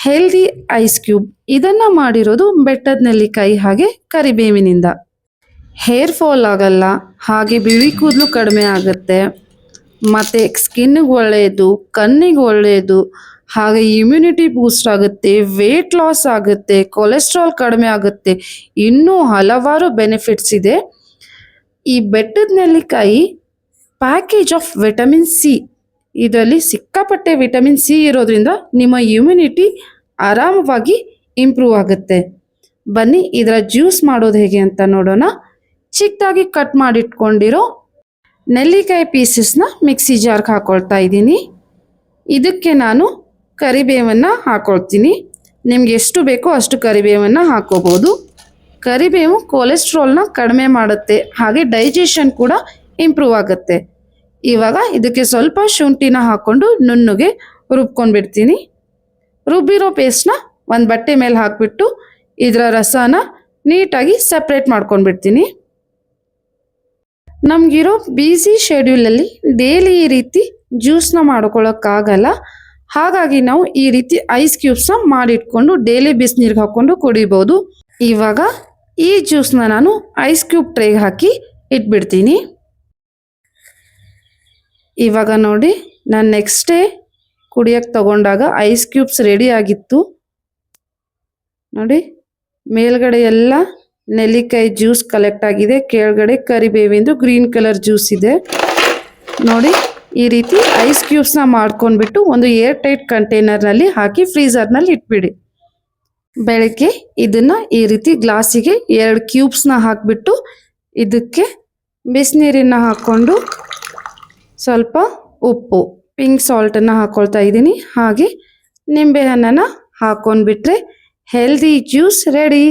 Healthy ice cube. ಇದನ್ನ ಮಾಡಿರೋದು ಬೆಟ್ಟದ ನೆಲ್ಲಿಕಾಯಿ ಹಾಗೆ ಕರಿಬೇವಿನಿಂದ. ಹೇರ್ ಫಾಲ್ ಆಗಲ್ಲ, ಹಾಗೆ ಬಿಳಿ ಕೂದಲು ಕಡಿಮೆ ಆಗುತ್ತೆ, ಮತ್ತು ಸ್ಕಿನ್ನಿಗೆ ಒಳ್ಳೆಯದು, ಕಣ್ಣಿಗೆ ಒಳ್ಳೆಯದು, ಹಾಗೆ ಇಮ್ಯುನಿಟಿ ಬೂಸ್ಟ್ ಆಗುತ್ತೆ, ವೇಟ್ ಲಾಸ್ ಆಗುತ್ತೆ, ಕೊಲೆಸ್ಟ್ರಾಲ್ ಕಡಿಮೆ ಆಗುತ್ತೆ, ಇನ್ನೂ ಹಲವಾರು ಬೆನಿಫಿಟ್ಸ್ ಇದೆ. ಈ ಬೆಟ್ಟದ ನೆಲ್ಲಿಕಾಯಿ ಪ್ಯಾಕೇಜ್ ಆಫ್ ವಿಟಮಿನ್ ಸಿ. ಇದರಲ್ಲಿ ಸಿಕ್ಕಾಪಟ್ಟೆ ವಿಟಮಿನ್ ಸಿ ಇರೋದ್ರಿಂದ ನಿಮ್ಮ ಇಮ್ಯುನಿಟಿ ಆರಾಮವಾಗಿ ಇಂಪ್ರೂವ್ ಆಗುತ್ತೆ. ಬನ್ನಿ ಇದರ ಜ್ಯೂಸ್ ಮಾಡೋದು ಹೇಗೆ ಅಂತ ನೋಡೋಣ. ಚಿಕ್ಕದಾಗಿ ಕಟ್ ಮಾಡಿಟ್ಕೊಂಡಿರೋ ನೆಲ್ಲಿಕಾಯಿ ಪೀಸಸ್ನ ಮಿಕ್ಸಿ ಜಾರ್ಗೆ ಹಾಕೊಳ್ತಾ ಇದ್ದೀನಿ. ಇದಕ್ಕೆ ನಾನು ಕರಿಬೇವನ್ನು ಹಾಕೊಳ್ತೀನಿ. ನಿಮ್ಗೆ ಎಷ್ಟು ಬೇಕೋ ಅಷ್ಟು ಕರಿಬೇವನ್ನು ಹಾಕೋಬೋದು. ಕರಿಬೇವು ಕೊಲೆಸ್ಟ್ರಾಲ್ನ ಕಡಿಮೆ ಮಾಡುತ್ತೆ, ಹಾಗೆ ಡೈಜೆಷನ್ ಕೂಡ ಇಂಪ್ರೂವ್ ಆಗುತ್ತೆ. ಇವಾಗ ಇದಕ್ಕೆ ಸ್ವಲ್ಪ ಶುಂಠಿನ ಹಾಕ್ಕೊಂಡು ನುಣ್ಣಗೆ ರುಬ್ಕೊಂಡ್ಬಿಡ್ತೀನಿ. ರುಬ್ಬಿರೋ ಪೇಸ್ಟ್ನ ಒಂದು ಬಟ್ಟೆ ಮೇಲೆ ಹಾಕಿಬಿಟ್ಟು ಇದರ ರಸನ ನೀಟಾಗಿ ಸಪ್ರೇಟ್ ಮಾಡ್ಕೊಂಡ್ಬಿಡ್ತೀನಿ. ನಮಗಿರೋ ಬ್ಯುಸಿ ಶೆಡ್ಯೂಲಲ್ಲಿ ಡೈಲಿ ಈ ರೀತಿ ಜ್ಯೂಸ್ನ ಮಾಡ್ಕೊಳ್ಳೋಕ್ಕಾಗಲ್ಲ. ಹಾಗಾಗಿ ನಾವು ಈ ರೀತಿ ಐಸ್ ಕ್ಯೂಬ್ಸ್ನ ಮಾಡಿಟ್ಕೊಂಡು ಡೈಲಿ ಬಿಸಿನೀರಿಗೆ ಹಾಕ್ಕೊಂಡು ಕುಡಿಬೋದು. ಇವಾಗ ಈ ಜ್ಯೂಸ್ನ ನಾನು ಐಸ್ ಕ್ಯೂಬ್ ಟ್ರೇಗೆ ಹಾಕಿ ಇಟ್ಬಿಡ್ತೀನಿ. ಇವಾಗ ನೋಡಿ, ನಾನು ನೆಕ್ಸ್ಟ್ ಡೇ ಕುಡಿಯೋಕ್ಕೆ ತಗೊಂಡಾಗ ಐಸ್ ಕ್ಯೂಬ್ಸ್ ರೆಡಿ ಆಗಿತ್ತು. ನೋಡಿ, ಮೇಲ್ಗಡೆ ಎಲ್ಲ ನೆಲ್ಲಿಕಾಯಿ ಜ್ಯೂಸ್ ಕಲೆಕ್ಟ್ ಆಗಿದೆ, ಕೆಳಗಡೆ ಕರಿಬೇವಿಂದು ಗ್ರೀನ್ ಕಲರ್ ಜ್ಯೂಸ್ ಇದೆ. ನೋಡಿ, ಈ ರೀತಿ ಐಸ್ ಕ್ಯೂಬ್ಸ್ನ ಮಾಡ್ಕೊಂಡ್ಬಿಟ್ಟು ಒಂದು ಏರ್ ಟೈಟ್ ಕಂಟೈನರ್ನಲ್ಲಿ ಹಾಕಿ ಫ್ರೀಝರ್ನಲ್ಲಿ ಇಟ್ಬಿಡಿ. ಬೆಳಗ್ಗೆ ಇದನ್ನು ಈ ರೀತಿ ಗ್ಲಾಸಿಗೆ 2 ಕ್ಯೂಬ್ಸ್ನ ಹಾಕಿಬಿಟ್ಟು ಇದಕ್ಕೆ ಬಿಸಿನೀರನ್ನ ಹಾಕ್ಕೊಂಡು ಸ್ವಲ್ಪ ಉಪ್ಪು, ಪಿಂಕ್ ಸಾಲ್ಟನ್ನು ಹಾಕ್ಕೊಳ್ತಾ ಇದ್ದೀನಿ, ಹಾಗೆ ನಿಂಬೆಹಣ್ಣನ್ನು ಹಾಕ್ಕೊಂಡ್ಬಿಟ್ರೆ ಹೆಲ್ದಿ ಜ್ಯೂಸ್ ರೆಡಿ.